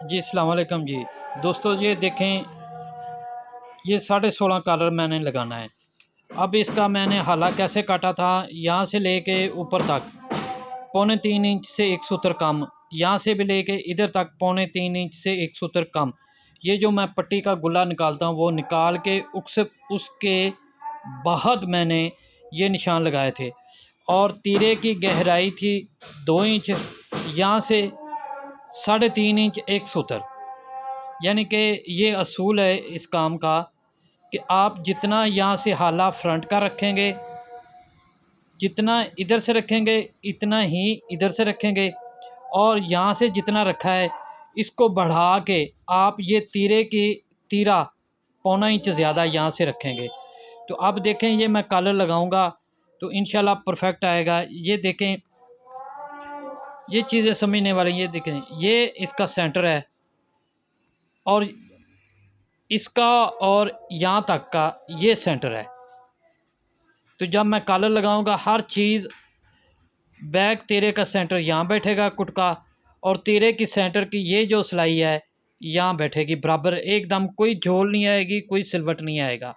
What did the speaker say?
जी अस्सलाम वालेकुम जी। दोस्तों ये देखें, ये 16.5 कलर मैंने लगाना है। अब इसका मैंने हाला कैसे काटा था, यहाँ से लेके ऊपर तक 3.25 इंच से एक सूत्र कम, यहाँ से भी लेके इधर तक 3.25 इंच से एक सूत्र कम। ये जो मैं पट्टी का गुल्ला निकालता हूँ वो निकाल के उसके बाद मैंने ये निशान लगाए थे। और तीरे की गहराई थी 2 इंच, यहाँ से 3.5 इंच एक सूत्र। यानी कि ये असूल है इस काम का कि आप जितना यहाँ से हाला फ्रंट का रखेंगे, जितना इधर से रखेंगे इतना ही इधर से रखेंगे, और यहाँ से जितना रखा है इसको बढ़ा के आप ये तीरा 1.25 इंच ज़्यादा यहाँ से रखेंगे। तो अब देखें, ये मैं कलर लगाऊंगा तो इंशाल्लाह परफेक्ट आएगा। ये देखें, ये चीज़ें समझने वाली। ये देखें, ये इसका सेंटर है और इसका और यहाँ तक का ये सेंटर है। तो जब मैं कलर लगाऊंगा हर चीज़, बैक तीरे का सेंटर यहाँ बैठेगा कुटका, और तीरे की सेंटर की ये जो सिलाई है यहाँ बैठेगी बराबर एकदम, कोई झोल नहीं आएगी, कोई सिलवट नहीं आएगा।